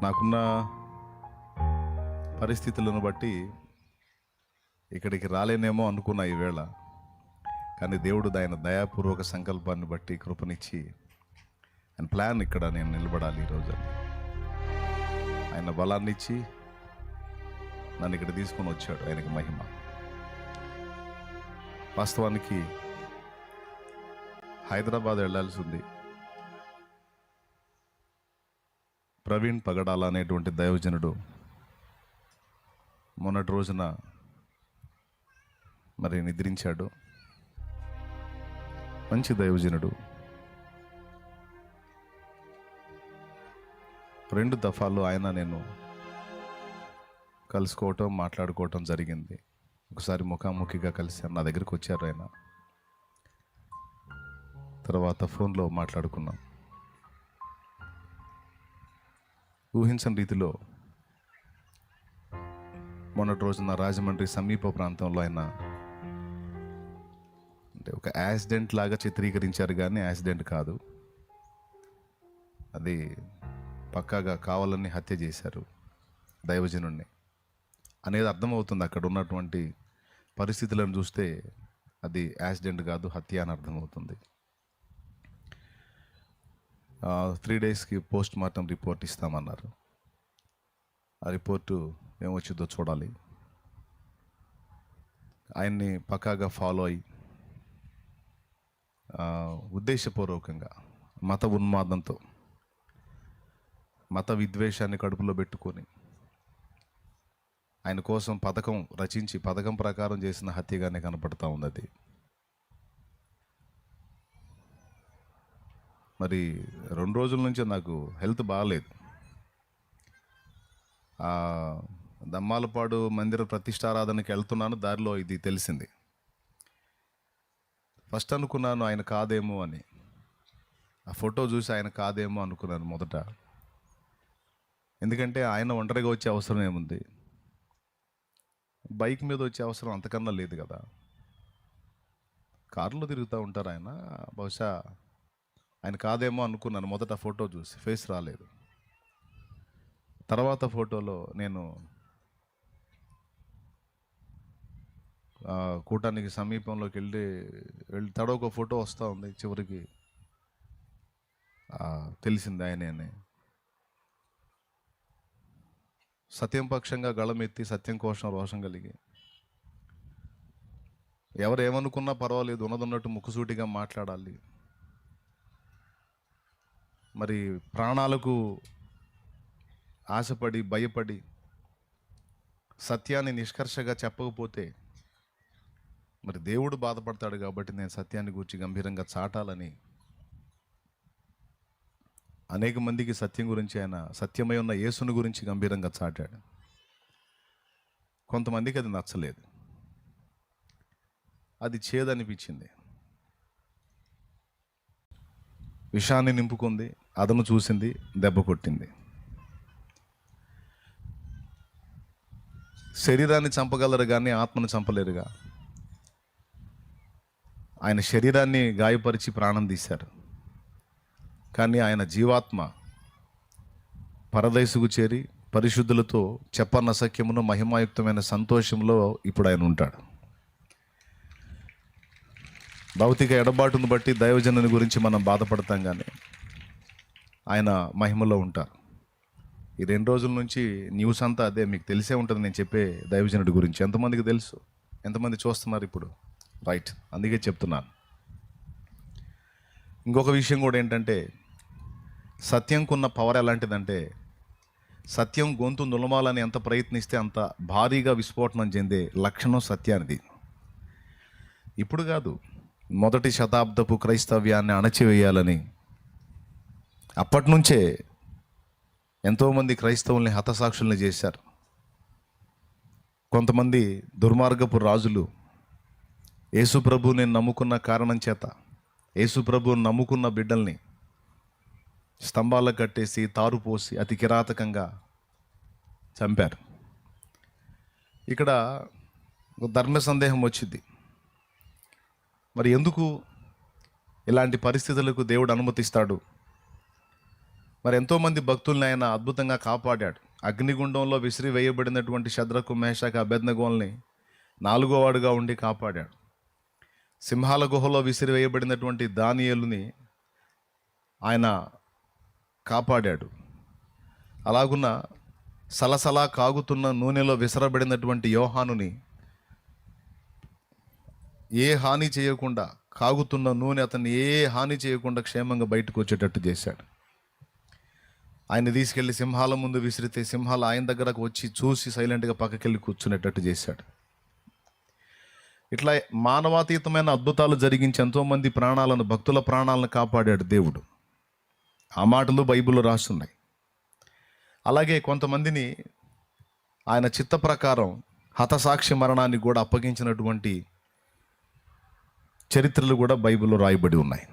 నాకున్న పరిస్థితులను బట్టి ఇక్కడికి రాలేనేమో అనుకున్నా ఈవేళ. కానీ దేవుడు ఆయన దయాపూర్వక సంకల్పాన్ని బట్టి కృపనిచ్చి ఆయన ప్లాన్ ఇక్కడ నేను నిలబడాలి ఈరోజు. ఆయన బలాన్ని ఇచ్చి నన్ను ఇక్కడ తీసుకొని వచ్చాడు. ఆయనకి మహిమ. వాస్తవానికి హైదరాబాద్ వెళ్ళాల్సి ఉంది. ప్రవీణ్ పగడాల అనేటువంటి దైవజనుడు మొన్నటి రోజున మరి నిద్రించాడు. మంచి దైవజనుడు. 2 దఫాలు ఆయన నేను కలుసుకోవటం మాట్లాడుకోవటం జరిగింది. ఒకసారి ముఖాముఖిగా కలిశాను. నా దగ్గరికి వచ్చారు ఆయన. తర్వాత ఫోన్లో మాట్లాడుకున్నాం. ఊహించని రీతిలో మొన్నటి రోజున రాజమండ్రి సమీప ప్రాంతంలో ఆయన అంటే ఒక యాక్సిడెంట్ లాగా చిత్రీకరించారు, కానీ యాక్సిడెంట్ కాదు. అది పక్కాగా కావాలని హత్య చేశారు దైవజనుణ్ణి అనేది అర్థమవుతుంది. అక్కడ ఉన్నటువంటి పరిస్థితులను చూస్తే అది యాక్సిడెంట్ కాదు, హత్య అని అర్థమవుతుంది. 3 డేస్కి పోస్ట్ మార్టం రిపోర్ట్ ఇస్తామన్నారు. ఆ రిపోర్టు ఏమొచ్చిందో చూడాలి. ఆయన్ని పక్కాగా ఫాలో అయ్యి ఉద్దేశపూర్వకంగా మత ఉన్మాదంతో మత విద్వేషాన్ని కడుపులో పెట్టుకొని ఆయన కోసం పథకం రచించి పథకం ప్రకారం చేసిన హత్యగానే కనపడతా ఉంది అది. మరి 2 రోజుల నుంచి నాకు హెల్త్ బాగాలేదు. దమ్మాలపాడు మందిర ప్రతిష్టారాధనకి వెళ్తున్నాను. దారిలో ఇది తెలిసింది. ఫస్ట్ అనుకున్నాను ఆయన కాదేమో అని. ఆ ఫోటో చూసి ఆయన కాదేమో అనుకున్నాను మొదట. ఎందుకంటే ఆయన ఒంటరిగా వచ్చే అవసరం ఏముంది? బైక్ మీద వచ్చే అవసరం అంతకన్నా లేదు కదా. కారులో తిరుగుతూ ఉంటారు ఆయన. బహుశా ఆయన కాదేమో అనుకున్నాను మొదట ఫోటో చూసి. ఫేస్ రాలేదు. తర్వాత ఫోటోలో నేను కూటానికి సమీపంలోకి వెళ్ళి తడొక ఫోటో వస్తూ ఉంది. చివరికి తెలిసింది ఆయనే అని. సత్యం పక్షంగా గళమెత్తి సత్యం కోసం రోషం కలిగి ఎవరు ఏమనుకున్నా పర్వాలేదు, ఉన్నదన్నట్టు ముక్కుసూటిగా మాట్లాడాలి. మరి ప్రాణాలకు ఆశపడి భయపడి సత్యాన్ని నిష్కర్షగా చెప్పకపోతే మరి దేవుడు బాధపడతాడు. కాబట్టి నేను సత్యాన్ని గురించి గంభీరంగా చాటాలని అనేక మందికి సత్యం గురించి, ఆయన సత్యమై ఉన్న యేసుని గురించి గంభీరంగా చాటాడు. కొంతమందికి అది నచ్చలేదు. అది చేదనిపించింది. విషాన్ని నింపుకుంది, అదను చూసింది, దెబ్బ కొట్టింది. శరీరాన్ని చంపగలరు కానీ ఆత్మను చంపలేరుగా. ఆయన శరీరాన్ని గాయపరిచి ప్రాణం తీశారు, కానీ ఆయన జీవాత్మ పరదేశుకు చేరి పరిశుద్ధులతో చెప్పనసఖ్యమును మహిమాయుక్తమైన సంతోషంలో ఇప్పుడు ఆయన ఉంటాడు. భౌతిక ఎడబాటును బట్టి దైవజనుని గురించి మనం బాధపడతాం, కానీ ఆయన మహిమలో ఉంటారు. ఈ 2 రోజుల నుంచి న్యూస్ అంతా అదే. మీకు తెలిసే ఉంటుంది నేను చెప్పే దైవజనుడి గురించి. ఎంతమందికి తెలుసు? ఎంతమంది చూస్తున్నారు ఇప్పుడు? రైట్, అందుకే చెప్తున్నాను. ఇంకొక విషయం కూడా ఏంటంటే, సత్యంకున్న పవర్ ఎలాంటిదంటే, సత్యం గొంతు నులమాలని ఎంత ప్రయత్నిస్తే అంత భారీగా విస్ఫోటనం చెందే లక్షణం సత్యానిది. ఇప్పుడు కాదు, మొదటి శతాబ్దపు క్రైస్తవ్యాన్ని అణచివేయాలని అప్పటి నుంచే ఎంతోమంది క్రైస్తవుల్ని హతసాక్షుల్ని చేశారు. కొంతమంది దుర్మార్గపు రాజులు యేసుప్రభుని నమ్ముకున్న కారణం చేత యేసుప్రభుని నమ్ముకున్న బిడ్డల్ని స్తంభాలకు కట్టేసి తారుపోసి అతి కిరాతకంగా చంపారు. ఇక్కడ ధర్మ సందేహం వచ్చింది. మరి ఎందుకు ఇలాంటి పరిస్థితులకు దేవుడు అనుమతిస్తాడు? మరి ఎంతోమంది భక్తుల్ని ఆయన అద్భుతంగా కాపాడాడు. అగ్నిగుండంలో విసిరి వేయబడినటువంటి శద్రకు మేషాకు అబేద్నెగోల్ని 4వ వాడుగా ఉండి కాపాడాడు. సింహాల గుహలో విసిరి వేయబడినటువంటి దానియేలుని ఆయన కాపాడాడు. అలాగున్న సలసలా కాగుతున్న నూనెలో విసరబడినటువంటి యోహానుని ఏ హాని చేయకుండా, కాగుతున్న నూనె అతన్ని ఏ హాని చేయకుండా క్షేమంగా బయటకు వచ్చేటట్టు చేశాడు. ఆయన తీసుకెళ్లి సింహాల ముందు విసిరితే సింహాలు ఆయన దగ్గరకు వచ్చి చూసి సైలెంట్గా పక్కకెళ్ళి కూర్చునేటట్టు చేశాడు. ఇట్లా మానవాతీతమైన అద్భుతాలు జరిగించి ఎంతోమంది ప్రాణాలను, భక్తుల ప్రాణాలను కాపాడాడు దేవుడు. ఆ మాటలు బైబిల్లో రాస్తున్నాయి. అలాగే కొంతమందిని ఆయన చిత్త ప్రకారం హతసాక్షి మరణాన్ని కూడా అప్పగించినటువంటి చరిత్రలు కూడా బైబిల్లో రాయబడి ఉన్నాయి.